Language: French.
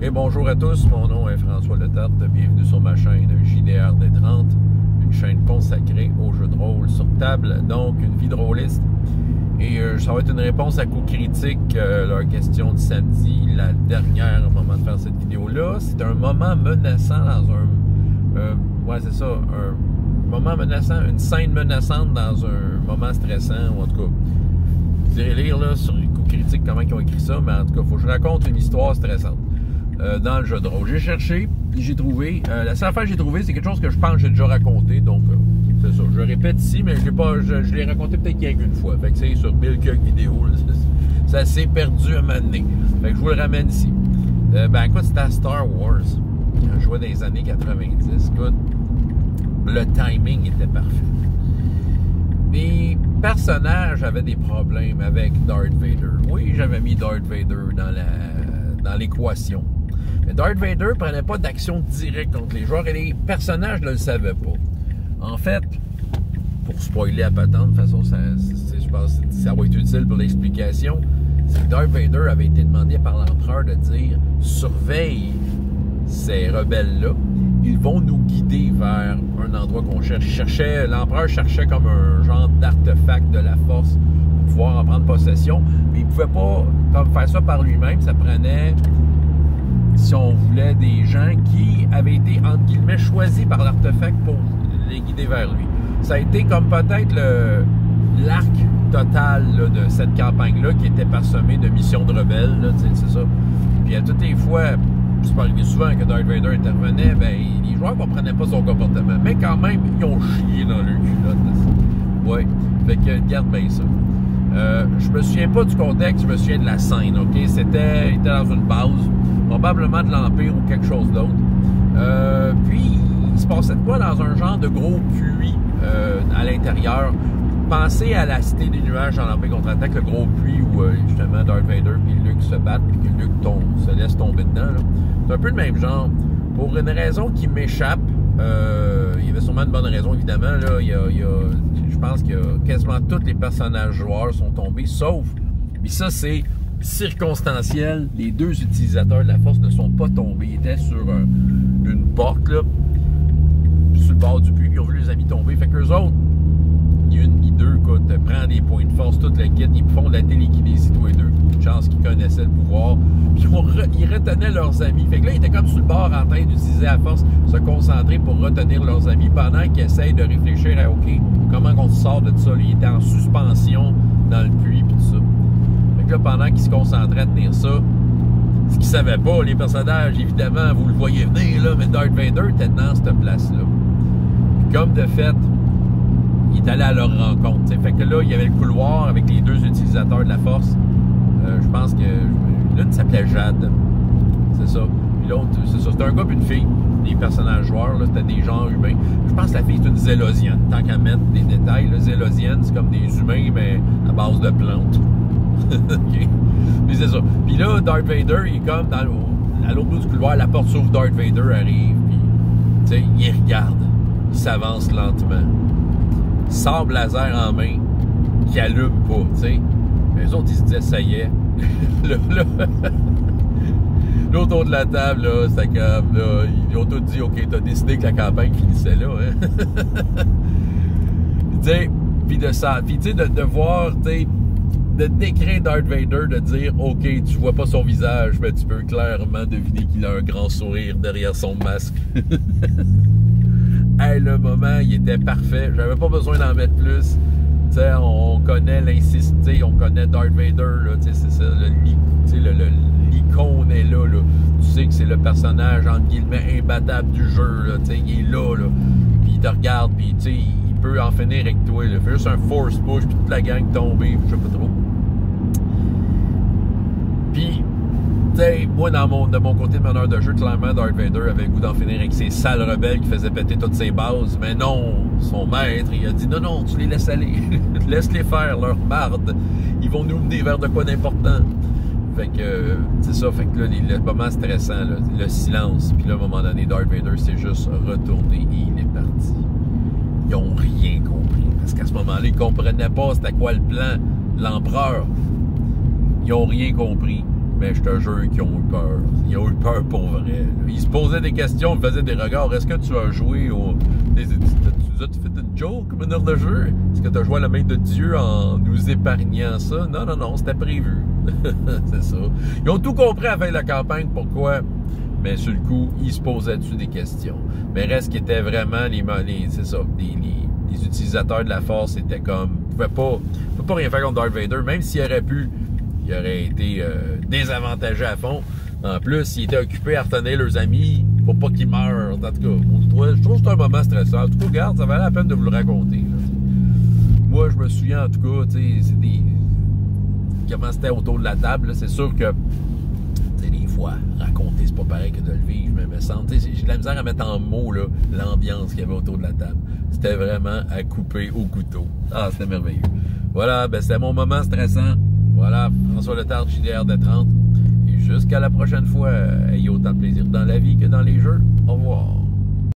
Et bonjour à tous, mon nom est François Letarte, bienvenue sur ma chaîne JDRD30, une chaîne consacrée aux jeux de rôle sur table, donc une vie de rôliste. Et ça va être une réponse à coup critique, leur question de samedi, la dernière au moment de faire cette vidéo-là. C'est un moment menaçant dans un... ouais, c'est ça, un moment menaçant, une scène menaçante dans un moment stressant, ou en tout cas, vous irez lire là, sur les coups critiques comment ils ont écrit ça, mais en tout cas, il faut que je raconte une histoire stressante. Dans le jeu de rôle. J'ai cherché, j'ai trouvé. La seule affaire que j'ai trouvé, c'est quelque chose que je pense que j'ai déjà raconté. Donc, c'est ça. Je répète ici, mais je l'ai raconté peut-être qu'il y a qu'une fois. Fait que c'est sur Bill Cook vidéo. Là, ça s'est perdu à m'amener. Fait que je vous le ramène ici. Ben, écoute, c'était à Star Wars. Un jeu des années 90. Écoute, le timing était parfait. Les personnages avaient des problèmes avec Darth Vader. Oui, j'avais mis Darth Vader dans l'équation. Mais Darth Vader ne prenait pas d'action directe contre les joueurs et les personnages ne le savaient pas. En fait, pour spoiler à patente, de toute façon, je pense que ça va être utile pour l'explication, c'est que Darth Vader avait été demandé par l'empereur de dire « Surveille ces rebelles-là, ils vont nous guider vers un endroit qu'on cherche. » L'empereur cherchait comme un genre d'artefact de la force pour pouvoir en prendre possession, mais il ne pouvait pas comme faire ça par lui-même, ça prenait... si on voulait, des gens qui avaient été, entre guillemets, choisis par l'artefact pour les guider vers lui. Ça a été comme peut-être l'arc total là, de cette campagne-là qui était parsemée de missions de rebelles, c'est ça. Puis à toutes les fois, c'est pas arrivé souvent que Darth Vader intervenait, ben, les joueurs ne comprenaient pas son comportement. Mais quand même, ils ont chié dans leur culotte. Ouais, fait que garde bien ça. Je me souviens pas du contexte, je me souviens de la scène, ok? Il était dans une base, probablement de l'Empire ou quelque chose d'autre. Puis, il se passait de quoi dans un genre de gros puits à l'intérieur. Pensez à la Cité des Nuages dans l'Empire contre-attaque, le gros puits où justement Darth Vader et Luke se battent, puis que Luke se laisse tomber dedans. C'est un peu le même genre. Pour une raison qui m'échappe, il y avait sûrement une bonne raison, évidemment. Là, je pense que quasiment tous les personnages joueurs sont tombés, sauf, mais ça c'est circonstanciel, les deux utilisateurs de la force ne sont pas tombés. Ils étaient sur une porte, là, sur le bord du puits, puis ils ont vu les amis tomber. Fait qu'eux autres, ni une ni deux, écoute, prennent des points de force, toute la quête, ils font de la télékinésie tous les deux. Une chance qu'ils connaissaient le pouvoir. Puis ils retenaient leurs amis. Fait que là, ils étaient comme sur le bord en train d'utiliser la force, se concentrer pour retenir leurs amis pendant qu'ils essayent de réfléchir à OK, comment on se sort de tout ça. Ils étaient en suspension dans le puits, puis tout ça. Fait que là, pendant qu'ils se concentraient à tenir ça, ce qu'ils savaient pas, les personnages, évidemment, vous le voyez venir, là, mais Darth Vader était dans cette place-là. Puis comme de fait, il est allé à leur rencontre. T'sais. Fait que là, il y avait le couloir avec les deux utilisateurs de la force. Je pense que l'une s'appelait Jade. C'est ça. Puis l'autre, c'est ça. C'était un gars et une fille. Les personnages joueurs, là, c'était des genres humains. Je pense que la fille est une zélosienne. Tant qu'à mettre des détails, le zélosienne, c'est comme des humains, mais à base de plantes. Okay. Puis c'est ça. Puis là, Darth Vader, il est comme à l'autre bout du couloir, la porte s'ouvre, Darth Vader arrive, puis tu sais, il regarde, il s'avance lentement, sable laser en main, qui allume pas, tu sais. Les autres, ils se disaient, ça y est. Là, autour de la table, là, c'était comme, là, ils ont tous dit, OK, t'as décidé que la campagne finissait là, hein. Tu sais, puis de ça, puis tu sais, de voir, tu sais, de décrire Darth Vader, de dire, OK, tu vois pas son visage, mais tu peux clairement deviner qu'il a un grand sourire derrière son masque. Hey, le moment, il était parfait. J'avais pas besoin d'en mettre plus. Tu sais, on connaît l'insisté, on connaît Darth Vader, là, tu sais, c'est ça, l'icône est là, là. Tu sais que c'est le personnage, entre guillemets, imbattable du jeu, là, tu sais, il est là, là. Puis il te regarde, puis tu sais, il peut en finir avec toi, là. Fait juste un force push, puis toute la gang tomber, je sais pas trop. Puis, tu sais, moi, de mon côté de meneur de jeu, clairement, Darth Vader avait le goût d'en finir avec ces sales rebelles qui faisaient péter toutes ses bases. Mais non, son maître, il a dit, non, tu les laisses aller. Laisse-les faire, leur marde. Ils vont nous mener vers de quoi d'important. Fait que, c'est ça, fait que là, le moment stressant, là, le silence. Puis là, à un moment donné, Darth Vader s'est juste retourné et il est parti. Ils n'ont rien compris. Parce qu'à ce moment-là, ils ne comprenaient pas c'était quoi le plan de l'empereur. Ils n'ont rien compris. Mais je te jure qu'ils ont eu peur. Ils ont eu peur joueur pour vrai. Là. Il se posait des questions, il faisait des regards. Est-ce que tu as joué au... Tu as fait une joke, meneur de jeu? Est-ce que tu as joué à la main de Dieu en nous épargnant ça? Non, non, non, c'était prévu. C'est ça. Ils ont tout compris à la fin de la campagne, pourquoi... Mais sur le coup, ils se posaient dessus des questions. Mais reste qui était vraiment c'est ça, les utilisateurs de la Force étaient comme... Ils ne pouvaient pas rien faire contre Darth Vader, même s'il aurait pu, il aurait été désavantagé à fond. En plus, ils étaient occupés à retenir leurs amis pour pas qu'ils meurent. En tout cas, je trouve que c'est un moment stressant. En tout cas, regarde, ça valait la peine de vous le raconter. Là, moi, je me souviens, en tout cas, c'est comment c'était autour de la table. C'est sûr que des fois, raconter, c'est pas pareil que de le vivre, mais me semble, j'ai de la misère à mettre en mots l'ambiance qu'il y avait autour de la table. C'était vraiment à couper au couteau. Ah, c'était merveilleux. Voilà, ben c'était mon moment stressant. Voilà, François Letarte, JDR de 30. Et jusqu'à la prochaine fois, ayez autant de plaisir dans la vie que dans les jeux. Au revoir.